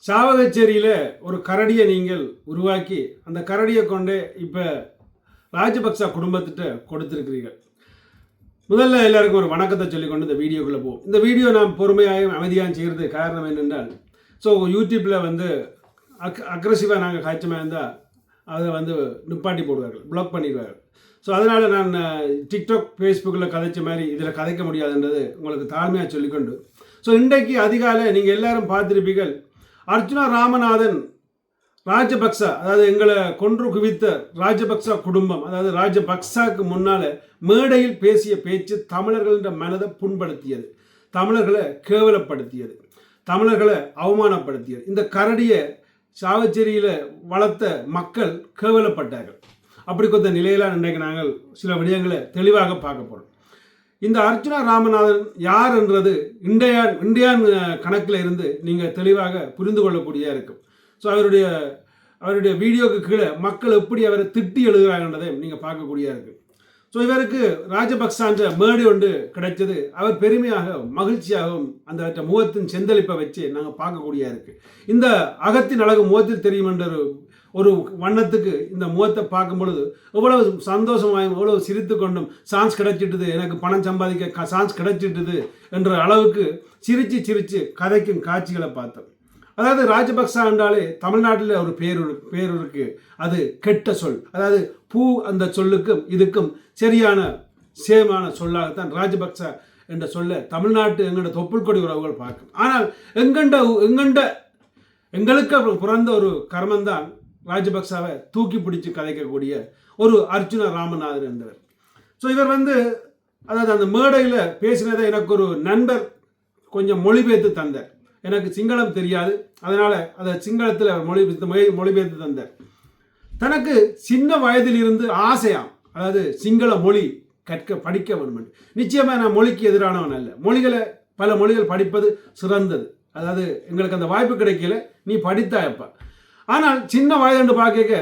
சாவகச்சேரியில் ஒரு கரடியை நீங்கள் உருவாக்கி அந்த கரடியை கொண்டே இப்போ ராஜபக்ச குடும்பத்திட்ட கொடுத்துருக்கிறீர்கள். முதல்ல எல்லாருக்கும் ஒரு வணக்கத்தை சொல்லிக்கொண்டு இந்த வீடியோக்குள்ளே போகும். இந்த வீடியோ நான் பொறுமையாகவும் அமைதியாக செய்கிறது காரணம் என்னென்றால், ஸோ யூடியூப்பில் வந்து அக்ரெசிவாக நாங்கள் காய்ச்சமாக இருந்தால் அதை வந்து நிப்பாட்டி போடுவார்கள், பிளாக் பண்ணிடுவார்கள். ஸோ அதனால் நான் டிக்டாக் ஃபேஸ்புக்கில் கதைச்ச மாதிரி இதில் கதைக்க முடியாதுன்றது உங்களுக்கு தாழ்மையாக சொல்லிக்கொண்டு, ஸோ இன்றைக்கு அதிகாலை நீங்கள் எல்லாரும் பார்த்துருப்பீர்கள், அர்ச்சுனா ராமநாதன் ராஜபக்ச, அதாவது எங்களை கொன்று குவித்த ராஜபக்ச குடும்பம், அதாவது ராஜபக்சாவுக்கு முன்னால் மேடையில் பேசிய பேச்சு தமிழர்களின் மனதை புண்படுத்தியது, தமிழர்களை கேவலப்படுத்தியது, தமிழர்களை அவமானப்படுத்தியது. இந்த கரடியை சாவச்சேரியில் வளர்த்த மக்கள் கேவலப்பட்டார்கள். அப்படி கொண்ட நிலையில இன்றைக்கு நாங்கள் சில விடயங்களை தெளிவாக பார்க்க போகிறோம். இந்த அர்ச்சுனா ராமநாதன் யார் என்றது இந்தியான் கணக்கில் இருந்து நீங்கள் தெளிவாக புரிந்து கொள்ளக்கூடியதாக இருக்கும். ஸோ அவருடைய வீடியோக்கு கீழே மக்கள் எப்படி அவரை திட்டி எழுதுகிறாங்கன்றதை நீங்கள் பார்க்கக்கூடியதாக இருக்குது. ஸோ இவருக்கு ராஜபக்சான்ற மேடு ஒன்று கிடைச்சது, அவர் பெருமையாக மகிழ்ச்சியாகவும் அந்த முகத்தின் செந்தளிப்பை வச்சு நாங்கள் பார்க்கக்கூடியதாக இருக்குது. இந்த அகத்தின் அழகு முகத்தில் தெரியும் என்ற ஒரு வண்ணத்துக்கு இந்த முகத்தை பார்க்கும் பொழுது எவ்வளவு சந்தோஷமாயும் எவ்வளவு சிரித்து கொண்டும் சான்ஸ் கிடைச்சிட்டுது, எனக்கு பணம் சம்பாதிக்க சான்ஸ் கிடைச்சிட்டுது என்ற அளவுக்கு சிரித்து கதைக்கும் காட்சிகளை பார்த்தோம். அதாவது ராஜபக்சா என்றாலே தமிழ்நாட்டில் ஒரு பேர் இருக்கு, அது கெட்ட சொல். அதாவது பூ அந்த சொல்லுக்கும் இதுக்கும் சரியான சேமான சொல்லாகத்தான் ராஜபக்சா என்ற சொல்ல தமிழ்நாட்டு எங்களோட தொப்புள் கொடி உறவுகள் பார்க்கும். ஆனால் எங்களுக்கு பிறந்த ஒரு கர்மந்தான் ராஜபக்சாவை தூக்கி பிடிச்சு கதைக்கக்கூடிய ஒரு அர்ச்சுனா ராமநாதன் என்றவர். ஸோ இவர் வந்து அதாவது அந்த மேடையில் பேசினதை எனக்கு ஒரு நண்பர் கொஞ்சம் மொழிபெயர்த்து தந்தார். எனக்கு சிங்களம் தெரியாது, அதனால் அதை சிங்களத்தில் மொழிபெயர்த்து தந்தார். தனக்கு சின்ன வயதில் இருந்து ஆசையாம், அதாவது சிங்கள மொழி படிக்க வேண்டும். நிச்சயமாக நான் மொழிக்கு எதிரானவன் அல்ல, பல மொழிகள் படிப்பது சிறந்தது. அதாவது எங்களுக்கு அந்த வாய்ப்பு கிடைக்கல, நீ படித்தாயப்பா. ஆனால் சின்ன வயது பார்க்க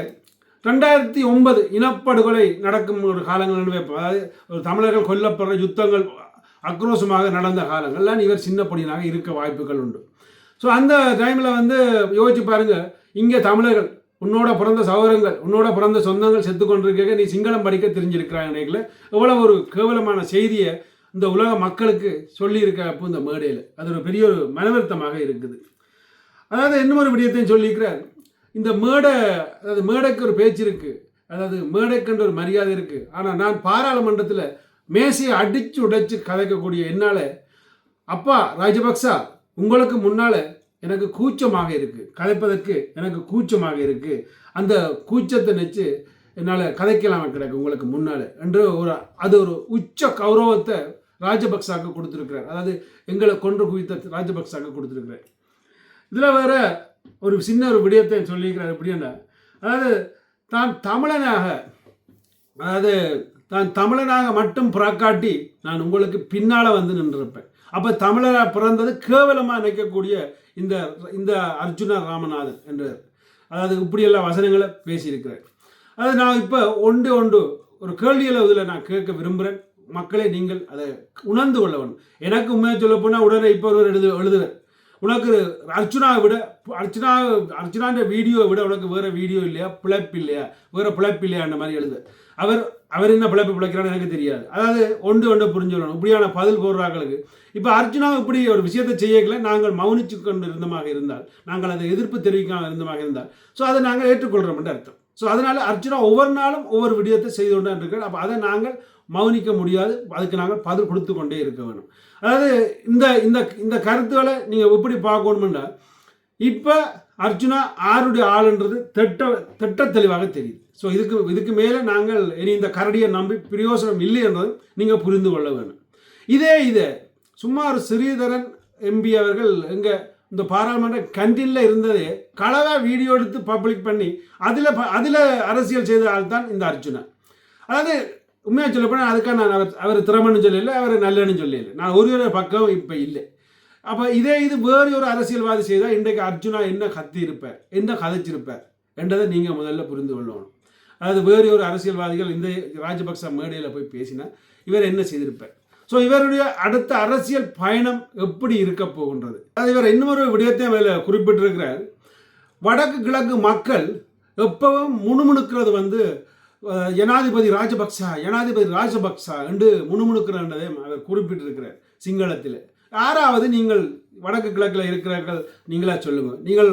2009 இனப்படுகொலை நடக்கும் ஒரு காலங்கள் வைப்போம். அதாவது ஒரு தமிழர்கள் கொல்லப்படுற யுத்தங்கள் ஆக்ரோஷமாக நடந்த காலங்கள்லாம் இவர் சின்ன பொடியனாக இருக்க வாய்ப்புகள் உண்டு. ஸோ அந்த டைமில் வந்து யோசிச்சு பாருங்க, இங்கே தமிழர்கள் உன்னோட பிறந்த சகோதரங்கள் உன்னோட பிறந்த சொந்தங்கள் செத்து கொண்டிருக்க, நீ சிங்களம் படிக்க தெரிஞ்சிருக்கிறாங்க. எவ்வளோ ஒரு கேவலமான செய்தியை இந்த உலக மக்களுக்கு சொல்லியிருக்க அப்போ இந்த மேடையில் அது ஒரு பெரிய ஒரு மனவருத்தமாக இருக்குது. அதாவது இன்னொரு விடயத்தையும் சொல்லியிருக்கிறார், இந்த அதாவது மேடைக்கு ஒரு பேச்சு இருக்குது, அதாவது மேடைக்குன்ற ஒரு மரியாதை இருக்குது. ஆனால் நான் பாராளுமன்றத்தில் மேசையை அடித்து உடைச்சு கதைக்கக்கூடிய என்னால், அப்பா ராஜபக்சா உங்களுக்கு முன்னால் எனக்கு கூச்சமாக இருக்குது, கதைப்பதற்கு எனக்கு கூச்சமாக இருக்குது, அந்த கூச்சத்தை நினச்சி என்னால் கதைக்கலாமல் கிடக்கு உங்களுக்கு முன்னால் என்று அது ஒரு உச்ச கௌரவத்தை ராஜபக்சாவுக்கு கொடுத்துருக்கிறார். அதாவது எங்களை கொன்று குவித்த ராஜபக்சாவுக்கு கொடுத்துருக்கிறார். இதில் வேற ஒரு சின்ன ஒரு விடயத்தை சொல்லியிருக்கிறார். எப்படின்னா, அதாவது தான் தமிழனாக மட்டும் புறக்காட்டி நான் உங்களுக்கு பின்னால் வந்து நின்றிருப்பேன். அப்போ தமிழராக பிறந்தது கேவலமாக நினைக்கக்கூடிய இந்த அர்ச்சுனா ராமநாதன் என்றார். அதாவது இப்படியெல்லாம் வசனங்களை பேசியிருக்கிறார். அதாவது நான் இப்போ ஒன்று ஒரு கேள்வியில் இதில் நான் கேட்க விரும்புகிறேன். மக்களே, நீங்கள் அதை உணர்ந்து கொள்ள வேணும். எனக்கு உண்மையாக சொல்ல போனால் உடனே இப்போ ஒரு எழுதுகிறேன், உனக்கு அர்ச்சுனான்ற வீடியோவை விட உனக்கு வேறு வீடியோ இல்லையா, பிழைப்பு இல்லையா, வேறு பிழைப்பு இல்லையான்ற மாதிரி எழுது. அவர் என்ன பிழைக்கிறான்னு எனக்கு தெரியாது. அதாவது ஒன்று புரிஞ்சுக்கணும். இப்படியான பதில் போடுறாங்களுக்கு இப்போ அர்ச்சுனா இப்படி ஒரு விஷயத்தை செய்யக்கல, நாங்கள் மௌனிச்சு கொண்டு இருந்தமாக இருந்தால், நாங்கள் அதை எதிர்ப்பு தெரிவிக்காமல் இருந்தமாக இருந்தால், ஸோ அதை நாங்கள் ஏற்றுக்கொள்கிறோம் என்று அர்த்தம். ஸோ அதனால் அர்ச்சுனா ஒவ்வொரு நாளும் ஒவ்வொரு விடயத்தை செய்து கொண்டு இருக்கிறோம். அப்போ அதை நாங்கள் மௌனிக்க முடியாது, அதுக்கு நாங்கள் பதில் கொடுத்து கொண்டே இருக்க வேணும். அதாவது இந்த கருத்துக்களை நீங்கள் எப்படி பார்க்கணும்னா, இப்போ அர்ச்சுனா ஆருடைய ஆளுன்றது திட்ட தெளிவாக தெரியுது. ஸோ இதுக்கு மேலே நாங்கள் இனி இந்த கரடியை நம்பி பிரயோசனம் இல்லை என்றதும் நீங்கள் புரிந்து கொள்ள வேணும். இதே சும்மா ஒரு ஸ்ரீதரன் எம்பி அவர்கள் எங்கள் இந்த பாராளுமன்ற கண்டினில் இருந்ததே களவாக வீடியோ எடுத்து பப்ளிக் பண்ணி அதில் அரசியல் செய்த ஆள் தான் இந்த அர்ச்சுனா. அதாவது உண்மையாக சொல்ல போனால் அதுக்காக நான் அவர் திறமன்னு சொல்லலை, அவர் நல்லன்னு சொல்லலை, நான் ஒரு பக்கம் இப்போ இல்லை. அப்போ இது வேறு ஒரு அரசியல்வாதி செய்தால் இன்றைக்கு அர்ச்சுனா என்ன கத்தியிருப்பார், என்ன கதைச்சிருப்பார் என்றதை நீங்கள் முதல்ல புரிந்து கொள்ளணும். அதாவது வேறு ஒரு அரசியல்வாதிகள் இந்த ராஜபக்ச மேடையில் போய் பேசினா இவர் என்ன செய்திருப்பார். ஸோ இவருடைய அடுத்த அரசியல் பயணம் எப்படி இருக்க போகின்றது? அது இவர் இன்னொரு விடயத்தையும் அதில் குறிப்பிட்டிருக்கிறார். வடக்கு கிழக்கு மக்கள் எப்பவும் முணுமுணுக்கிறது வந்து ஜனாதிபதி ராஜபக்சா என்று முணுமுணுக்கிறதையும் அவர் குறிப்பிட்டிருக்கிறார் சிங்களத்தில். யாராவது நீங்கள் வடக்கு கிழக்கில் இருக்கிறார்கள், நீங்களா சொல்லுங்க, நீங்கள்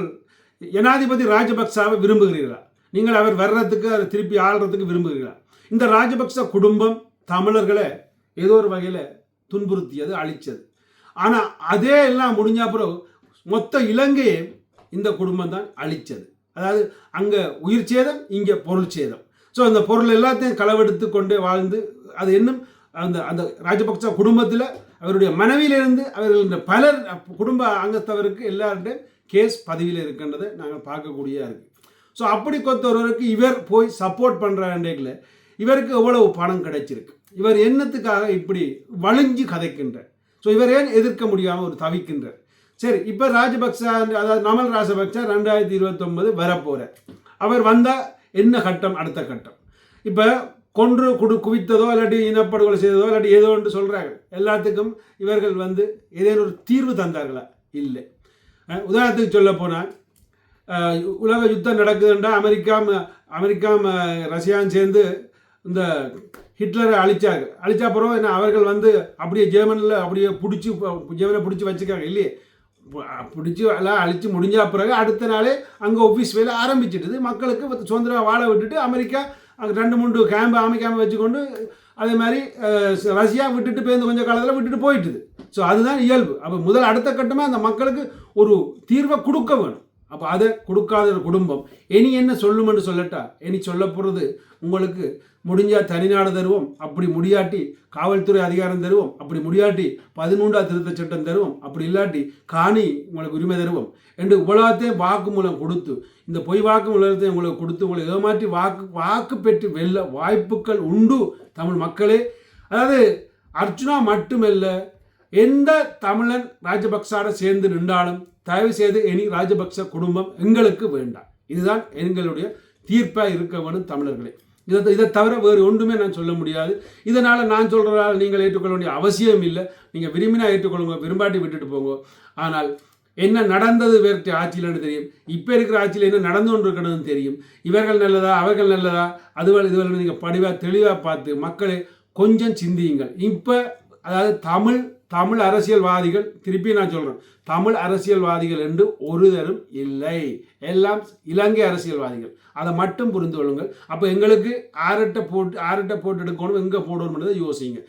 ஜனாதிபதி ராஜபக்சாவை விரும்புகிறீர்களா? நீங்கள் அவர் வர்றதுக்கு அதை திருப்பி ஆள்றதுக்கு விரும்புகிறீர்களா? இந்த ராஜபக்ச குடும்பம் தமிழர்களை ஏதோ ஒரு வகையில் துன்புறுத்தியது, அழித்தது. ஆனால் அதே எல்லாம் முடிஞ்ச அப்புறம் மொத்த இலங்கையை இந்த குடும்பம் தான் அழித்தது. அதாவது அங்கே உயிர் சேதம், இங்கே பொருள் சேதம். ஸோ அந்த பொருள் எல்லாத்தையும் களவெடுத்து கொண்டே வாழ்ந்து அது இன்னும் அந்த ராஜபக்ச குடும்பத்தில் அவருடைய மனைவியிலிருந்து அவர்கள் பலர் குடும்ப அங்கத்தவருக்கு எல்லாருடைய கேஸ் பதிவில் இருக்கின்றதை நாங்கள் பார்க்கக்கூடியதாக இருக்குது. ஸோ அப்படி கொத்தவருக்கு இவர் போய் சப்போர்ட் பண்ணுறாண்டேக்கில் இவருக்கு எவ்வளவு பணம் கிடைச்சிருக்கு, இவர் என்னத்துக்காக இப்படி வலிஞ்சு கதைக்கின்றார்? ஸோ இவர் ஏன் எதிர்க்க முடியாமல் ஒரு தவிக்கின்றார்? சரி, இப்போ ராஜபக்சா, அதாவது நமல் ராஜபக்சா 2029 வரப்போகிறார். அவர் வந்தால் என்ன கட்டம்? அடுத்த கட்டம் இப்போ கொன்று குவித்ததோ இல்லாட்டி இனப்படுகொலை செய்ததோ இல்லாட்டி ஏதோ ஒன்று சொல்கிறாங்க. எல்லாத்துக்கும் இவர்கள் வந்து ஏதேனும் ஒரு தீர்வு தந்தார்களா? இல்லை. உதாரணத்துக்கு சொல்ல போனால் உலக யுத்தம் நடக்குதுன்றா அமெரிக்கா ரஷ்யாவும் சேர்ந்து இந்த ஹிட்லரை அழிச்சா பிறகு என்ன அவர்கள் வந்து அப்படியே ஜெர்மனியில் அப்படியே ஜெர்மனை பிடிச்சி வச்சுக்காங்க இல்லையே. பிடிச்சி எல்லாம் அழித்து முடிஞ்ச பிறகு அடுத்த நாளே அங்கே ஆஃபீஸ் வேலை ஆரம்பிச்சிட்டுது. மக்களுக்கு சுதந்திரம் வாழ விட்டுட்டு அமெரிக்கா அங்கே 2-3 ஆர்மி கேம்பை வச்சுக்கொண்டு அதே மாதிரி ரஷ்யா விட்டுட்டு பேருந்து கொஞ்சம் காலத்தில் விட்டுட்டு போயிட்டுது. ஸோ அதுதான் இயல்பு. அப்போ அடுத்த கட்டமாக அந்த மக்களுக்கு ஒரு தீர்வை கொடுக்க வேணும். அப்போ அதை கொடுக்காத ஒரு குடும்பம் இனி என்ன சொல்லுமென்று சொல்லட்டா, இனி சொல்ல போகிறது உங்களுக்கு முடிஞ்சால் தனிநாடு தருவோம், அப்படி முடியாட்டி காவல்துறை அதிகாரம் தருவோம், அப்படி முடியாட்டி 13ஆம் திருத்த சட்டம் தருவோம், அப்படி இல்லாட்டி காணி உங்களுக்கு உரிமை தருவோம் என்று உலகத்தையும் வாக்கு மூலம் கொடுத்து, இந்த பொய் வாக்கு மூலத்தையும் உங்களுக்கு கொடுத்து உங்களை ஏமாற்றி வாக்கு பெற்று வெல்ல வாய்ப்புகள் உண்டு தமிழ் மக்களே. அதாவது அர்ச்சுனா மட்டுமல்ல, எந்த தமிழன் ராஜபக்சாவோட சேர்ந்து நின்றாலும் தயவு செய்து இனி ராஜபக்ச குடும்பம் எங்களுக்கு வேண்டாம். இதுதான் எங்களுடைய தீர்ப்பாக இருக்க வேணும் தமிழர்களே. இதை தவிர வேறு ஒன்றுமே நான் சொல்ல முடியாது. இதனால் நான் சொல்கிறதால் நீங்கள் ஏற்றுக்கொள்ள வேண்டிய அவசியம் இல்லை. நீங்கள் விரும்பினா ஏற்றுக்கொள்ளுங்க, விரும்பாட்டி விட்டுட்டு போங்க. ஆனால் என்ன நடந்தது வேறு ஆட்சியில்னு தெரியும், இப்போ இருக்கிற ஆட்சியில் என்ன நடந்து கொண்டு இருக்கணும்னு தெரியும். இவர்கள் நல்லதா அவர்கள் நல்லதா இதுவரை நீங்கள் படிவாக தெளிவாக பார்த்து மக்களை கொஞ்சம் சிந்தியுங்கள். இப்போ அதாவது தமிழ் அரசியல்வாதிகள், திருப்பி நான் சொல்கிறேன், தமிழ் அரசியல்வாதிகள் என்று ஒருதரும் இல்லை, எல்லாம் இலங்கை அரசியல்வாதிகள். அதை மட்டும் புரிந்து கொள்ளுங்கள். அப்போ எங்களுக்கு ஆரட்டை போட்டு எடுக்கணும், எங்கே போடணும்ன்றதை யோசிங்க.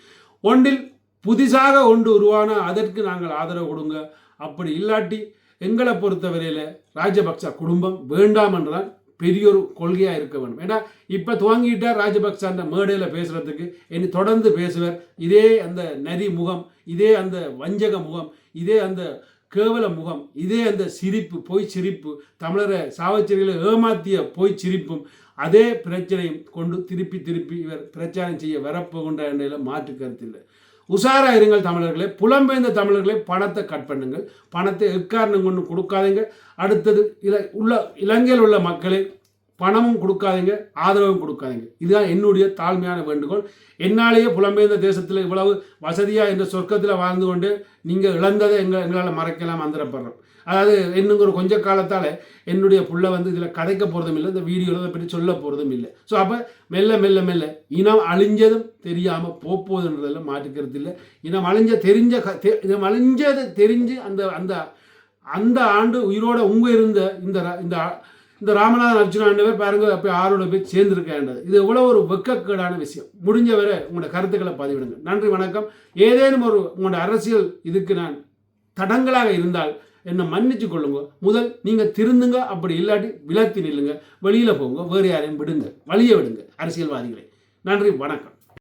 ஒன்றில் புதிதாக ஒன்று உருவான அதற்கு நாங்கள் ஆதரவு கொடுங்க. அப்படி இல்லாட்டி எங்களை பொறுத்தவரையில் ராஜபக்ச குடும்பம் வேண்டாம் என்றுதான் பெரியொரு கொள்கையாக இருக்க வேண்டும். ஏன்னா இப்போ துவங்கிட்டார் ராஜபக்சான்ற மேடையில் பேசுகிறதுக்கு, இனி தொடர்ந்து பேசுவார். இதே அந்த நரி முகம், இதே அந்த வஞ்சக முகம், இதே அந்த கேவல முகம், இதே அந்த சிரிப்பு, பொய் சிரிப்பு, தமிழரை சாவச்சேரிகளை ஏமாத்திய பொய் சிரிப்பும் அதே பிரச்சனையும் கொண்டு திருப்பி இவர் பிரச்சாரம் செய்ய வரப்போகின்ற என்ற மாற்று கருத்தில்லை. உஷாராக இருங்கள் தமிழர்களே. புலம்பெயர்ந்த தமிழர்களே, பணத்தை கட் பண்ணுங்கள், பணத்தை எக்காரணம் கொண்டு கொடுக்காதீங்க. அடுத்தது இலங்கையில் உள்ள மக்களே, பணமும் கொடுக்காதீங்க, ஆதரவும் கொடுக்காதீங்க. இதுதான் என்னுடைய தாழ்மையான வேண்டுகோள். என்னாலேயே புலம்பெயர்ந்த தேசத்தில் இவ்வளவு வசதியாக இந்த சொர்க்கத்தில் வாழ்ந்து கொண்டு நீங்கள் இழந்ததை எங்களால் மறைக்கலாம் அந்தரப்படுறோம். அதாவது இன்னும் ஒரு கொஞ்ச காலத்தால் என்னுடைய புள்ள வந்து இதில் கதைக்க போகிறதும் இல்லை, இந்த வீடியோவில் அதை பற்றி சொல்ல போகிறதும் இல்லை. ஸோ அப்போ மெல்ல இனம் அழிஞ்சதும் தெரியாமல் போகுதுன்றதில் மாற்றுக்கிறது இல்லை. இனம் அழிஞ்சது தெரிஞ்சு அந்த ஆண்டு உயிரோட இருந்த இந்த ராமநாதன் அர்ச்சுனாண்டவர் பாருங்க, அப்போ ஆரோட போய் சேர்ந்துருக்கேன்றது. இது எவ்வளோ ஒரு வெக்கக்கேடான விஷயம். முடிஞ்ச வரை உங்களோட கருத்துக்களை பதிவிடுங்க. நன்றி, வணக்கம். ஏதேனும் உங்களோட அரசியல் இதுக்கு நான் தடங்களாக இருந்தால் என்னை மன்னிச்சு கொள்ளுங்க. முதல் நீங்கள் திருந்துங்க, அப்படி இல்லாட்டி விலத்தி நில்லுங்க, வெளியில் போங்க, வேறு யாரையும் விடுங்க, வழியை விடுங்க அரசியல்வாதிகளை. நன்றி, வணக்கம்.